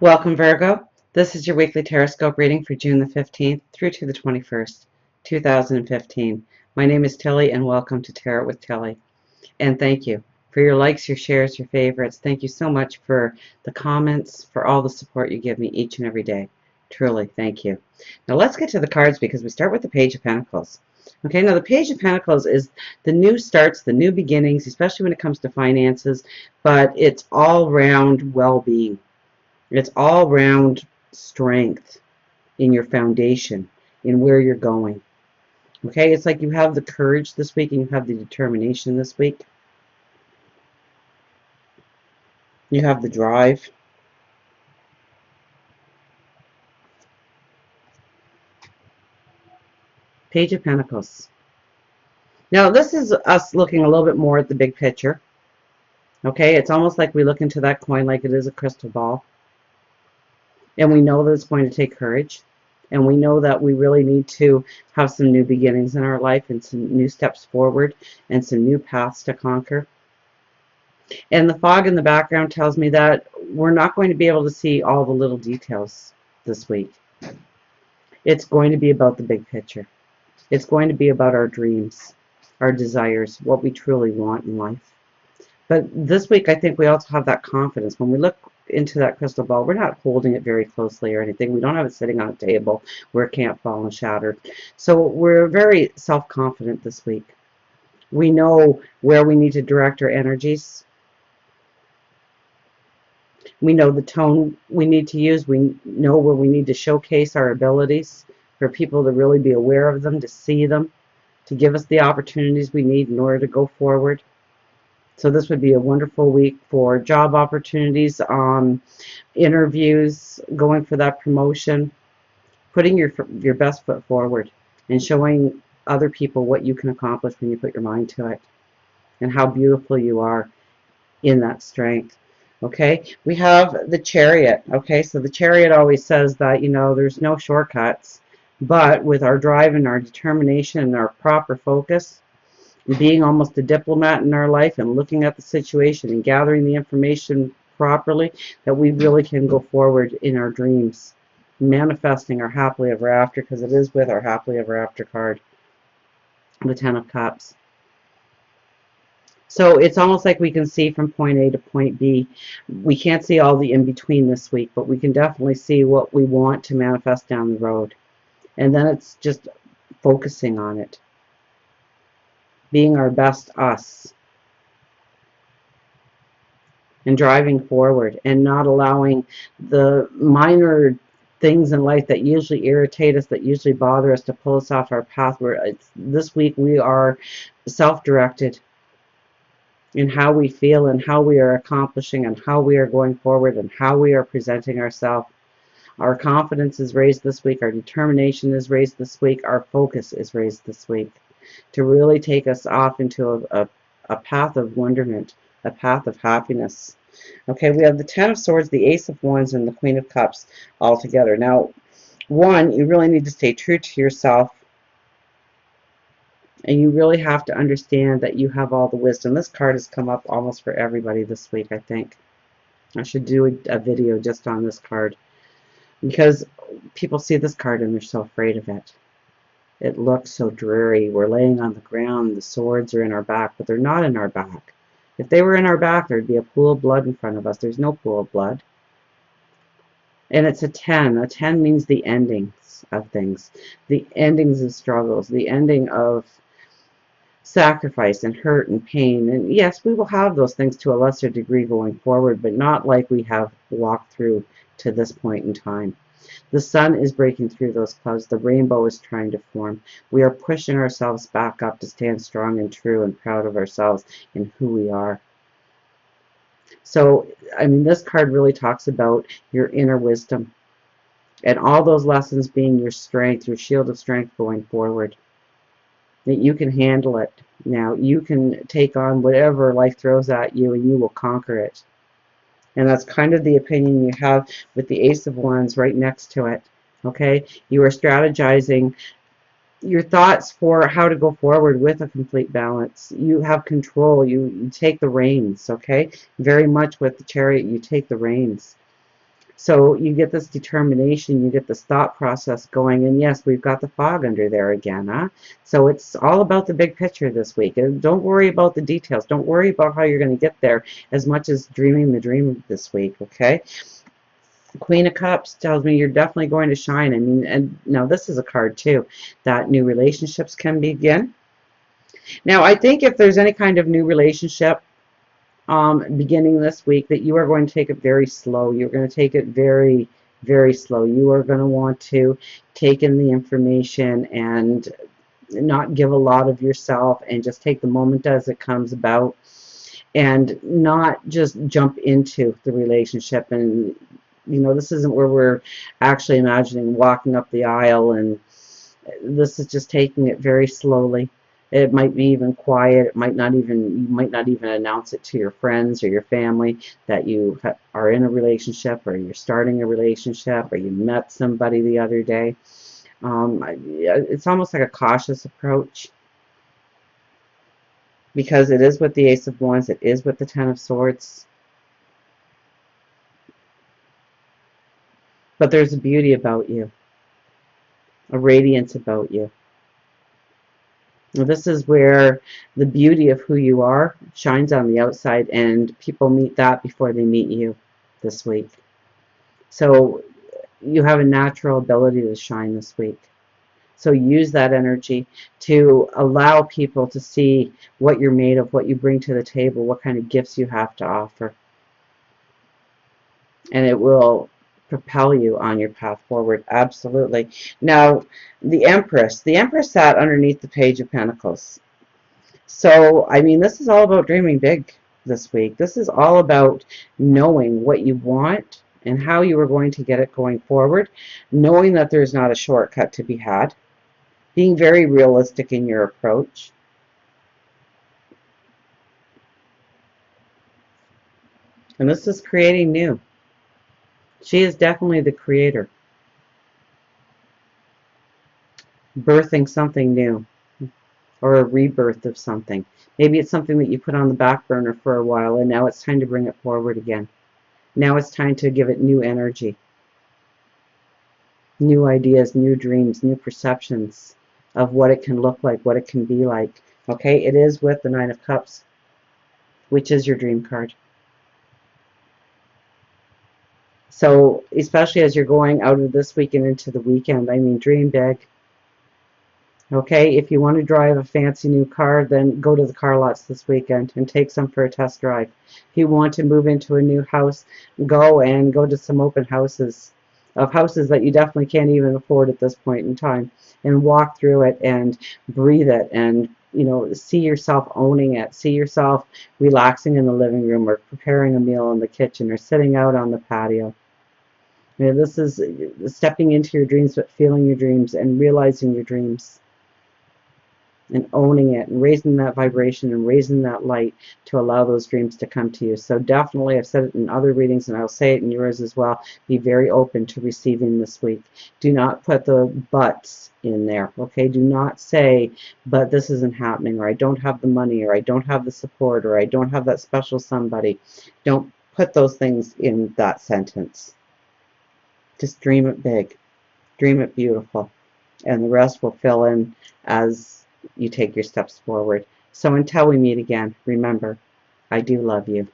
Welcome, Virgo. This is your weekly Taroscope reading for June the 15th through to the 21st, 2015. My name is Tilly, and welcome to Tarot with Tilly. And thank you for your likes, your shares, your favorites. Thank you so much for the comments, for all the support you give me each and every day. Truly, thank you. Now let's get to the cards because we start with the Page of Pentacles. Okay, now the Page of Pentacles is the new starts, the new beginnings, especially when it comes to finances, but it's all round well-being. It's all round strength in your foundation, in where you're going. Okay, it's like you have the courage this week and you have the determination this week. You have the drive. Page of Pentacles. Now, this is us looking a little bit more at the big picture. Okay, it's almost like we look into that coin like it is a crystal ball. And we know that it's going to take courage. And we know that we really need to have some new beginnings in our life and some new steps forward and some new paths to conquer. And the fog in the background tells me that we're not going to be able to see all the little details this week. It's going to be about the big picture. It's going to be about our dreams, our desires, what we truly want in life. But this week, I think we also have that confidence. When we look into that crystal ball, we're not holding it very closely or anything. We don't have it sitting on a table where it can't fall and shatter. So we're very self-confident this week. We know where we need to direct our energies. We know the tone we need to use. We know where we need to showcase our abilities for people to really be aware of them, to see them, to give us the opportunities we need in order to go forward. So this would be a wonderful week for job opportunities, interviews, going for that promotion, putting your best foot forward and showing other people what you can accomplish when you put your mind to it and how beautiful you are in that strength. Okay, we have the Chariot. Okay, so the Chariot always says that, you know, there's no shortcuts, but with our drive and our determination and our proper focus, being almost a diplomat in our life and looking at the situation and gathering the information properly, that we really can go forward in our dreams, manifesting our happily ever after, because it is with our happily ever after card, the Ten of Cups. So it's almost like we can see from point A to point B. We can't see all the in-between this week, but we can definitely see what we want to manifest down the road. And then it's just focusing on it. Being our best us. And driving forward and not allowing the minor things in life that usually irritate us, that usually bother us, to pull us off our path. This week we are self-directed in how we feel and how we are accomplishing and how we are going forward and how we are presenting ourselves. Our confidence is raised this week. Our determination is raised this week. Our focus is raised this week to really take us off into a path of wonderment, a path of happiness. Okay, we have the Ten of Swords, the Ace of Wands, and the Queen of Cups all together. Now, one, you really need to stay true to yourself. And you really have to understand that you have all the wisdom. This card has come up almost for everybody this week, I think. I should do a video just on this card, because people see this card and they're so afraid of it. It looks so dreary. We're laying on the ground. The swords are in our back, but they're not in our back. If they were in our back, there'd be a pool of blood in front of us. There's no pool of blood. And it's a 10. A 10 means the endings of things. The endings of struggles. The ending of sacrifice and hurt and pain. And yes, we will have those things to a lesser degree going forward, but not like we have walked through to this point in time. The sun is breaking through those clouds. The rainbow is trying to form. We are pushing ourselves back up to stand strong and true and proud of ourselves and who we are. So, I mean, this card really talks about your inner wisdom and all those lessons being your strength, your shield of strength going forward. That you can handle it. Now, you can take on whatever life throws at you and you will conquer it. And that's kind of the opinion you have with the Ace of Wands right next to it. Okay? You are strategizing your thoughts for how to go forward with a complete balance. You have control. You take the reins. Okay? Very much with the Chariot, you take the reins. So you get this determination, you get this thought process going, and yes, we've got the fog under there again, huh? So it's all about the big picture this week. And don't worry about the details. Don't worry about how you're going to get there as much as dreaming the dream this week, okay? Queen of Cups tells me you're definitely going to shine. I mean, and now this is a card too, that new relationships can begin. Now, I think if there's any kind of new relationship beginning this week, that you are going to take it very slow. You're going to take it very, very slow. You are going to want to take in the information and not give a lot of yourself, and just take the moment as it comes about, and not just jump into the relationship. And this isn't where we're actually imagining walking up the aisle, and this is just taking it very slowly. It might be even quiet. You might not even announce it to your friends or your family that you are in a relationship, or you're starting a relationship, or you met somebody the other day. It's almost like a cautious approach, because it is with the Ace of Wands, it is with the Ten of Swords. But there's a beauty about you, a radiance about you. This is where the beauty of who you are shines on the outside, and people meet that before they meet you this week. So you have a natural ability to shine this week. So use that energy to allow people to see what you're made of, what you bring to the table, what kind of gifts you have to offer. And it will propel you on your path forward. Absolutely. Now, the Empress sat underneath the Page of Pentacles. So, I mean, this is all about dreaming big this week. This is all about knowing what you want and how you are going to get it going forward, knowing that there's not a shortcut to be had, being very realistic in your approach. And this is creating new. She is definitely the creator, birthing something new, or a rebirth of something. Maybe it's something that you put on the back burner for a while, and now it's time to bring it forward again. Now it's time to give it new energy, new ideas, new dreams, new perceptions of what it can look like, what it can be like. Okay, it is with the Nine of Cups, which is your dream card. So, especially as you're going out of this weekend into the weekend, I mean, dream big. Okay, if you want to drive a fancy new car, then go to the car lots this weekend and take some for a test drive. If you want to move into a new house, go to some open houses, of houses that you definitely can't even afford at this point in time, and walk through it and breathe it, and see yourself owning it. See yourself relaxing in the living room, or preparing a meal in the kitchen, or sitting out on the patio. This is stepping into your dreams, but feeling your dreams and realizing your dreams, and owning it, and raising that vibration and raising that light to allow those dreams to come to you. So definitely, I've said it in other readings, and I'll say it in yours as well, be very open to receiving this week. Do not put the buts in there, okay? Do not say, but this isn't happening, or I don't have the money, or I don't have the support, or I don't have that special somebody. Don't put those things in that sentence. Just dream it big. Dream it beautiful. And the rest will fill in as you take your steps forward. So until we meet again, remember, I do love you.